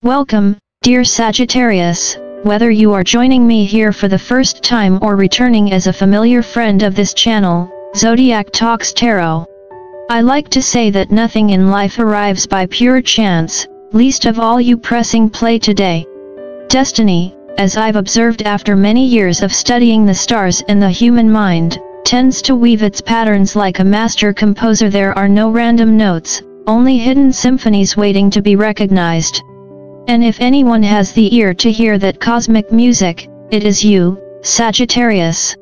Welcome, dear Sagittarius, whether you are joining me here for the first time or returning as a familiar friend of this channel, Zodiac Talks Tarot. I like to say that nothing in life arrives by pure chance, least of all you pressing play today. Destiny, as I've observed after many years of studying the stars and the human mind, tends to weave its patterns like a master composer. There are no random notes, only hidden symphonies waiting to be recognized. And if anyone has the ear to hear that cosmic music, it is you, Sagittarius.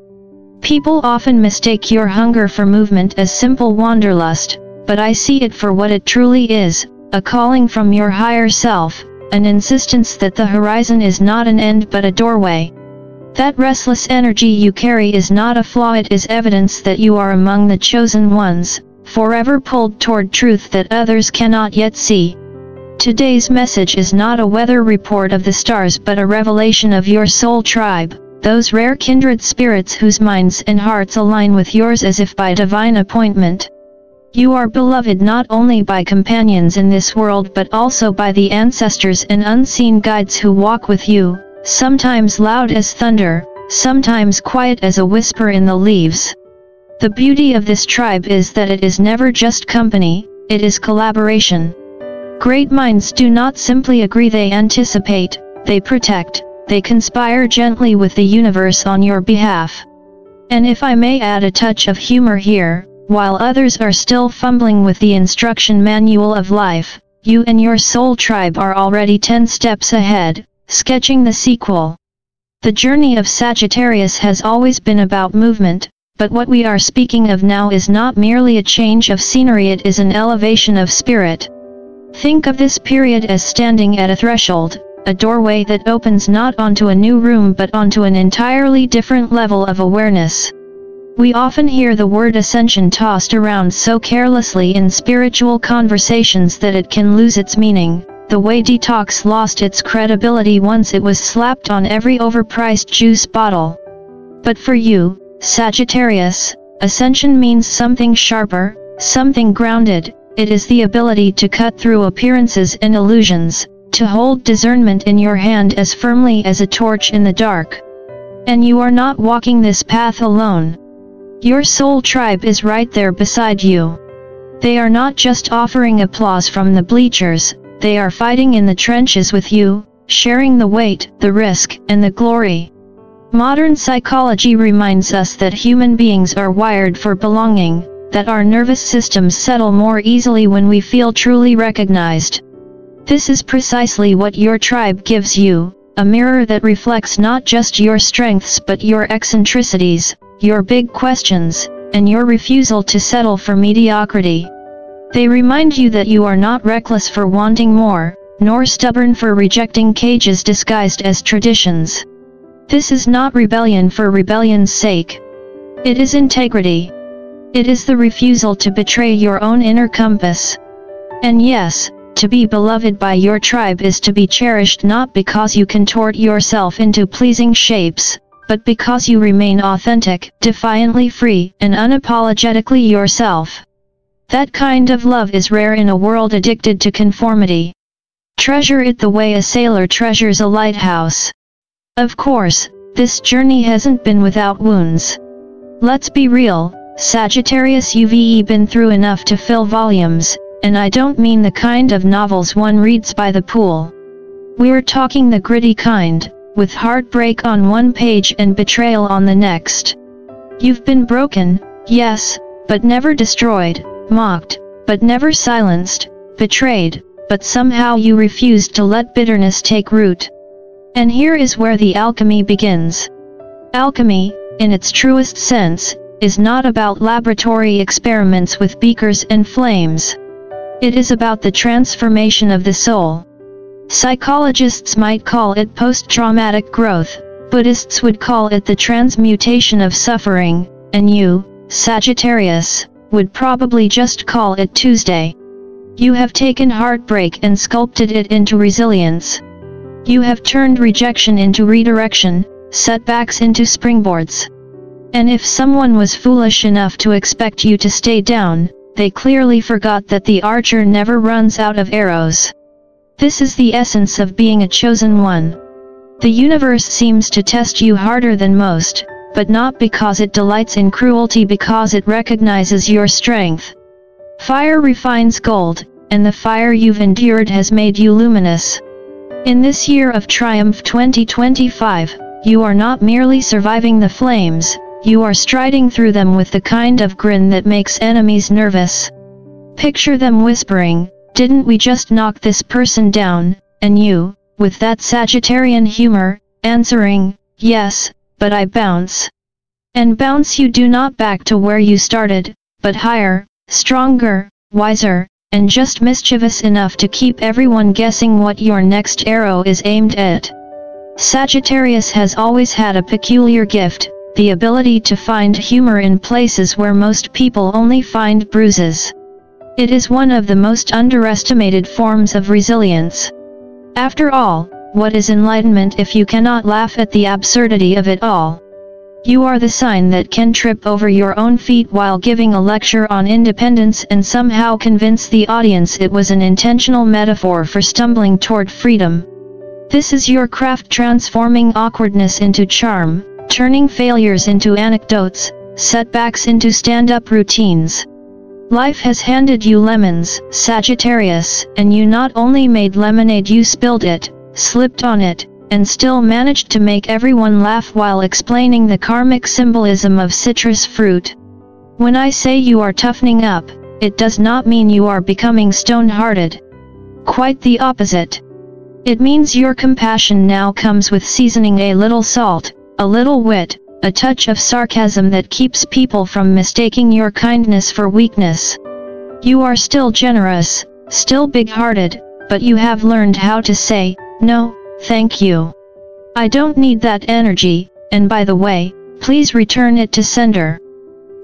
People often mistake your hunger for movement as simple wanderlust, but I see it for what it truly is, a calling from your higher self, an insistence that the horizon is not an end but a doorway. That restless energy you carry is not a flaw, it is evidence that you are among the chosen ones, forever pulled toward truth that others cannot yet see. Today's message is not a weather report of the stars but a revelation of your soul tribe, those rare kindred spirits whose minds and hearts align with yours as if by divine appointment. You are beloved not only by companions in this world but also by the ancestors and unseen guides who walk with you, sometimes loud as thunder, sometimes quiet as a whisper in the leaves. The beauty of this tribe is that it is never just company, it is collaboration. Great minds do not simply agree, they anticipate, they protect, they conspire gently with the universe on your behalf. And if I may add a touch of humor here, while others are still fumbling with the instruction manual of life, you and your soul tribe are already 10 steps ahead, sketching the sequel. The journey of Sagittarius has always been about movement, but what we are speaking of now is not merely a change of scenery, it is an elevation of spirit. Think of this period as standing at a threshold, a doorway that opens not onto a new room but onto an entirely different level of awareness. We often hear the word ascension tossed around so carelessly in spiritual conversations that it can lose its meaning, the way detox lost its credibility once it was slapped on every overpriced juice bottle. But for you, Sagittarius, ascension means something sharper, something grounded. It is the ability to cut through appearances and illusions, to hold discernment in your hand as firmly as a torch in the dark. And you are not walking this path alone. Your soul tribe is right there beside you. They are not just offering applause from the bleachers, they are fighting in the trenches with you, sharing the weight, the risk, and the glory. Modern psychology reminds us that human beings are wired for belonging, that our nervous systems settle more easily when we feel truly recognized. This is precisely what your tribe gives you, a mirror that reflects not just your strengths but your eccentricities, your big questions, and your refusal to settle for mediocrity. They remind you that you are not reckless for wanting more, nor stubborn for rejecting cages disguised as traditions. This is not rebellion for rebellion's sake. It is integrity. It is the refusal to betray your own inner compass. And yes, to be beloved by your tribe is to be cherished not because you contort yourself into pleasing shapes, but because you remain authentic, defiantly free, and unapologetically yourself. That kind of love is rare in a world addicted to conformity. Treasure it the way a sailor treasures a lighthouse. Of course, this journey hasn't been without wounds. Let's be real. Sagittarius, you've been through enough to fill volumes, and I don't mean the kind of novels one reads by the pool. We're talking the gritty kind, with heartbreak on one page and betrayal on the next. You've been broken, yes, but never destroyed, mocked, but never silenced, betrayed, but somehow you refused to let bitterness take root. And here is where the alchemy begins. Alchemy, in its truest sense, is not about laboratory experiments with beakers and flames. It is about the transformation of the soul. Psychologists might call it post-traumatic growth, Buddhists would call it the transmutation of suffering, and you, Sagittarius, would probably just call it Tuesday. You have taken heartbreak and sculpted it into resilience. You have turned rejection into redirection, setbacks into springboards. And if someone was foolish enough to expect you to stay down, they clearly forgot that the archer never runs out of arrows. This is the essence of being a chosen one. The universe seems to test you harder than most, but not because it delights in cruelty, because it recognizes your strength. Fire refines gold, and the fire you've endured has made you luminous. In this year of triumph 2025, you are not merely surviving the flames, you are striding through them with the kind of grin that makes enemies nervous. Picture them whispering, "Didn't we just knock this person down?" And you, with that Sagittarian humor, answering, "Yes, but I bounce." And bounce you do not back to where you started, but higher, stronger, wiser, and just mischievous enough to keep everyone guessing what your next arrow is aimed at. Sagittarius has always had a peculiar gift, the ability to find humor in places where most people only find bruises. It is one of the most underestimated forms of resilience. After all, what is enlightenment if you cannot laugh at the absurdity of it all? You are the sign that can trip over your own feet while giving a lecture on independence and somehow convince the audience it was an intentional metaphor for stumbling toward freedom. This is your craft, transforming awkwardness into charm, turning failures into anecdotes, setbacks into stand-up routines. Life has handed you lemons, Sagittarius, and you not only made lemonade, you spilled it, slipped on it, and still managed to make everyone laugh while explaining the karmic symbolism of citrus fruit. When I say you are toughening up, it does not mean you are becoming stone-hearted. Quite the opposite. It means your compassion now comes with seasoning, a little salt, a little wit, a touch of sarcasm that keeps people from mistaking your kindness for weakness. You are still generous, still big-hearted, but you have learned how to say, "No, thank you. I don't need that energy, and by the way, please return it to sender."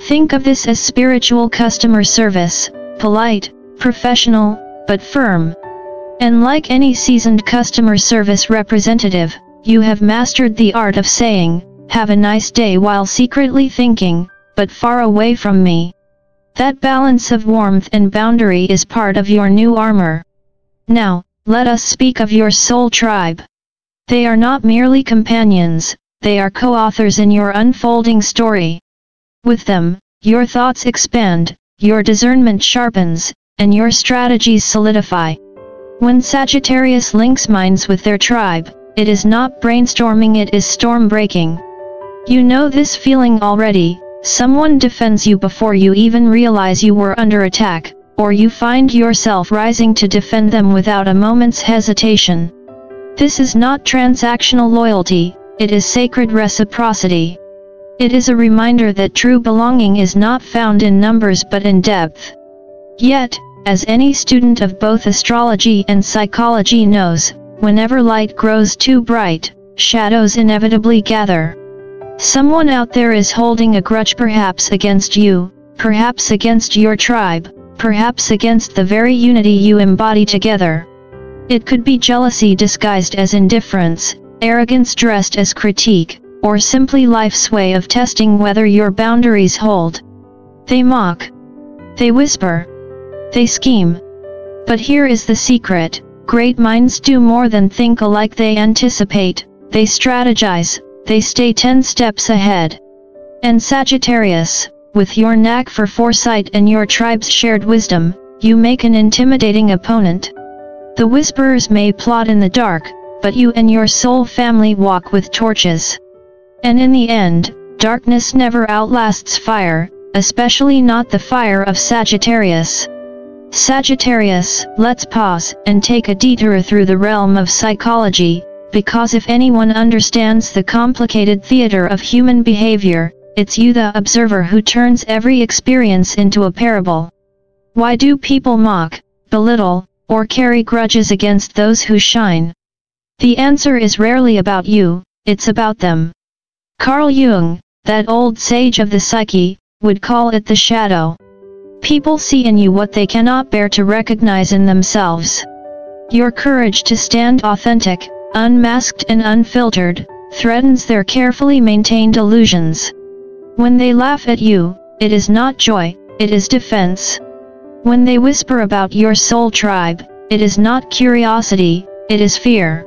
Think of this as spiritual customer service, polite, professional, but firm. And like any seasoned customer service representative, you have mastered the art of saying, "Have a nice day," while secretly thinking, "But far away from me." That balance of warmth and boundary is part of your new armor. Now, let us speak of your soul tribe. They are not merely companions, they are co-authors in your unfolding story. With them, your thoughts expand, your discernment sharpens, and your strategies solidify. When Sagittarius links minds with their tribe, it is not brainstorming, it is storm breaking. You know this feeling already. Someone defends you before you even realize you were under attack, or you find yourself rising to defend them without a moment's hesitation. This is not transactional loyalty, it is sacred reciprocity. It is a reminder that true belonging is not found in numbers but in depth. Yet, as any student of both astrology and psychology knows, whenever light grows too bright, shadows inevitably gather. Someone out there is holding a grudge, perhaps against you, perhaps against your tribe, perhaps against the very unity you embody together. It could be jealousy disguised as indifference, arrogance dressed as critique, or simply life's way of testing whether your boundaries hold. They mock. They whisper. They scheme. But here is the secret: great minds do more than think alike, they anticipate, they strategize, they stay 10 steps ahead. And Sagittarius, with your knack for foresight and your tribe's shared wisdom, you make an intimidating opponent. The whisperers may plot in the dark, but you and your soul family walk with torches. And in the end, darkness never outlasts fire, especially not the fire of Sagittarius. Sagittarius, let's pause and take a detour through the realm of psychology, because if anyone understands the complicated theater of human behavior, it's you, the observer, who turns every experience into a parable. Why do people mock, belittle, or carry grudges against those who shine? The answer is rarely about you, it's about them. Carl Jung, that old sage of the psyche, would call it the shadow. People see in you what they cannot bear to recognize in themselves. Your courage to stand authentic, unmasked and unfiltered, threatens their carefully maintained illusions. When they laugh at you, it is not joy, it is defense. When they whisper about your soul tribe, it is not curiosity, it is fear.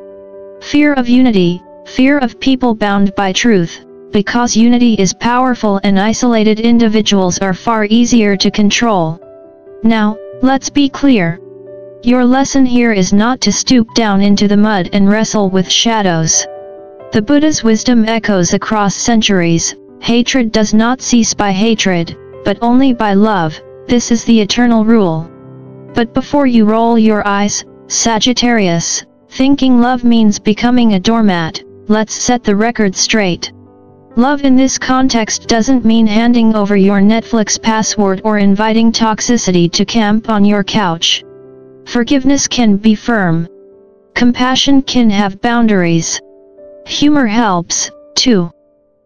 Fear of unity, fear of people bound by truth, because unity is powerful and isolated individuals are far easier to control. Now, let's be clear. Your lesson here is not to stoop down into the mud and wrestle with shadows. The Buddha's wisdom echoes across centuries. Hatred does not cease by hatred, but only by love. This is the eternal rule. But before you roll your eyes, Sagittarius, thinking love means becoming a doormat, let's set the record straight. Love in this context doesn't mean handing over your Netflix password or inviting toxicity to camp on your couch. Forgiveness can be firm. Compassion can have boundaries. Humor helps, too.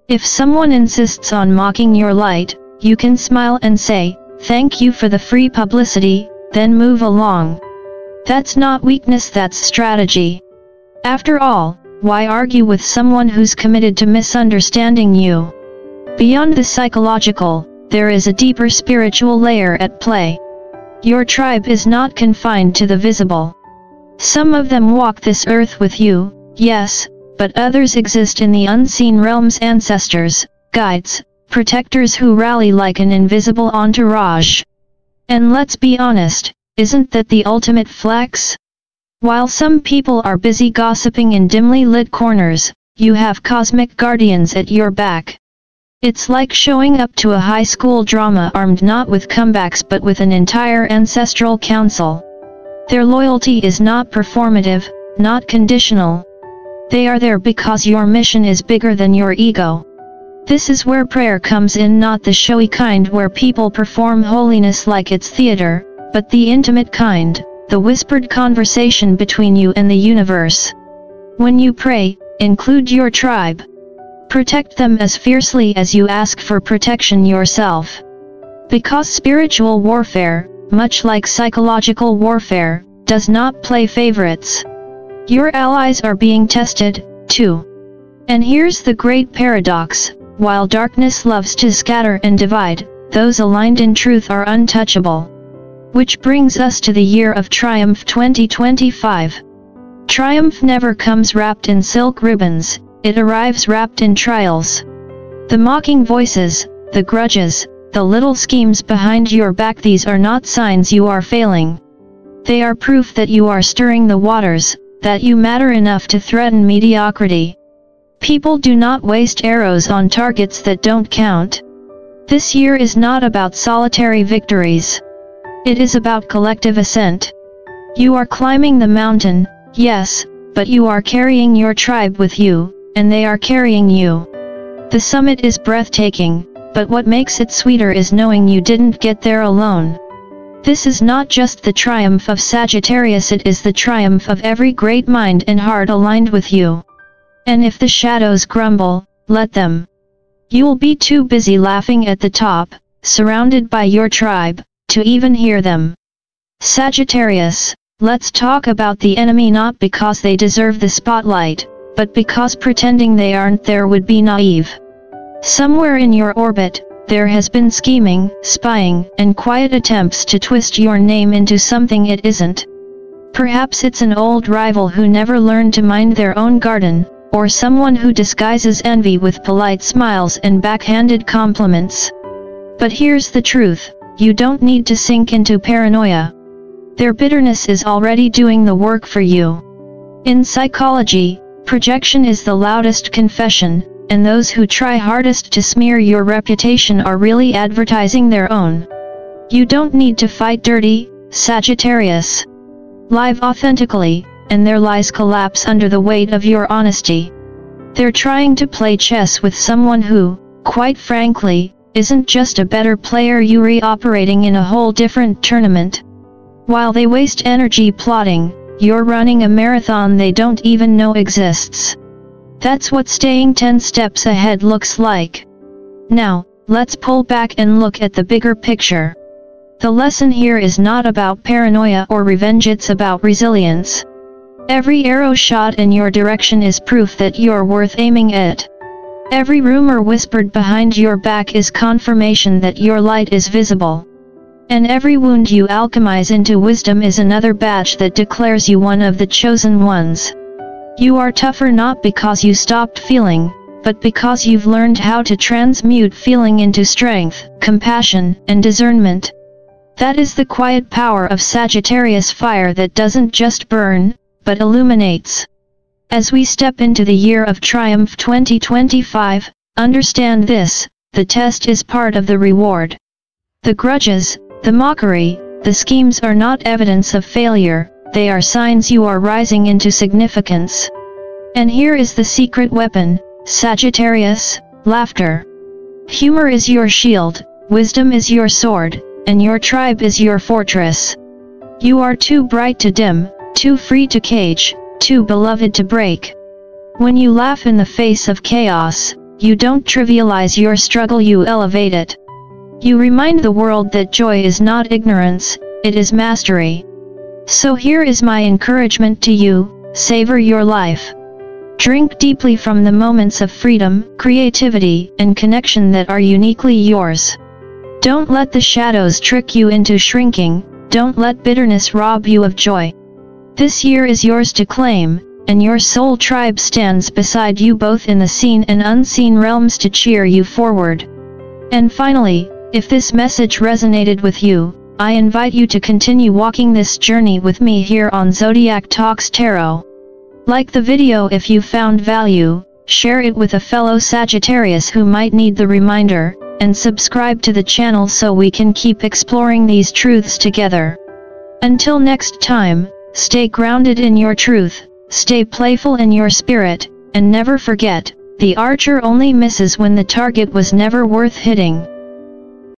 If someone insists on mocking your light, you can smile and say, "Thank you for the free publicity," then move along. That's not weakness, that's strategy. After all, why argue with someone who's committed to misunderstanding you? Beyond the psychological, there is a deeper spiritual layer at play. Your tribe is not confined to the visible. Some of them walk this earth with you, yes, but others exist in the unseen realms, ancestors, guides, protectors who rally like an invisible entourage. And let's be honest, isn't that the ultimate flex? While some people are busy gossiping in dimly lit corners, you have cosmic guardians at your back. It's like showing up to a high school drama armed not with comebacks but with an entire ancestral council. Their loyalty is not performative, not conditional. They are there because your mission is bigger than your ego. This is where prayer comes in, not the showy kind where people perform holiness like it's theater, but the intimate kind, the whispered conversation between you and the universe. When you pray, include your tribe. Protect them as fiercely as you ask for protection yourself. Because spiritual warfare, much like psychological warfare, does not play favorites. Your allies are being tested, too. And here's the great paradox, while darkness loves to scatter and divide, those aligned in truth are untouchable. Which brings us to the year of triumph 2025. Triumph never comes wrapped in silk ribbons, it arrives wrapped in trials. The mocking voices, the grudges, the little schemes behind your back, these are not signs you are failing. They are proof that you are stirring the waters, that you matter enough to threaten mediocrity. People do not waste arrows on targets that don't count. This year is not about solitary victories. It is about collective ascent. You are climbing the mountain, yes, but you are carrying your tribe with you, and they are carrying you. The summit is breathtaking, but what makes it sweeter is knowing you didn't get there alone. This is not just the triumph of Sagittarius, it is the triumph of every great mind and heart aligned with you. And if the shadows grumble, let them. You'll be too busy laughing at the top, surrounded by your tribe, to even hear them. Sagittarius, let's talk about the enemy, not because they deserve the spotlight, but because pretending they aren't there would be naive. Somewhere in your orbit, there has been scheming, spying, and quiet attempts to twist your name into something it isn't. Perhaps it's an old rival who never learned to mind their own garden, or someone who disguises envy with polite smiles and backhanded compliments. But here's the truth, you don't need to sink into paranoia. Their bitterness is already doing the work for you. In psychology, projection is the loudest confession, and those who try hardest to smear your reputation are really advertising their own. You don't need to fight dirty, Sagittarius. Live authentically, and their lies collapse under the weight of your honesty. They're trying to play chess with someone who, quite frankly, isn't just a better player, you're operating in a whole different tournament. While they waste energy plotting, you're running a marathon they don't even know exists. That's what staying 10 steps ahead looks like. Now, let's pull back and look at the bigger picture. The lesson here is not about paranoia or revenge, it's about resilience. Every arrow shot in your direction is proof that you're worth aiming at. Every rumor whispered behind your back is confirmation that your light is visible. And every wound you alchemize into wisdom is another badge that declares you one of the chosen ones. You are tougher not because you stopped feeling, but because you've learned how to transmute feeling into strength, compassion, and discernment. That is the quiet power of Sagittarius fire that doesn't just burn, but illuminates. As we step into the year of triumph 2025, understand this: the test is part of the reward. The grudges, the mockery, the schemes are not evidence of failure, they are signs you are rising into significance. And here is the secret weapon, Sagittarius: laughter. Humor is your shield, wisdom is your sword, and your tribe is your fortress. You are too bright to dim, too free to cage, too beloved to break. When you laugh in the face of chaos, you don't trivialize your struggle, you elevate it. You remind the world that joy is not ignorance, it is mastery. So here is my encouragement to you: savor your life. Drink deeply from the moments of freedom, creativity, and connection that are uniquely yours. Don't let the shadows trick you into shrinking, don't let bitterness rob you of joy. This year is yours to claim, and your soul tribe stands beside you both in the seen and unseen realms to cheer you forward. And finally, if this message resonated with you, I invite you to continue walking this journey with me here on Zodiac Talks Tarot. Like the video if you found value, share it with a fellow Sagittarius who might need the reminder, and subscribe to the channel so we can keep exploring these truths together. Until next time, stay grounded in your truth, stay playful in your spirit, and never forget, the archer only misses when the target was never worth hitting.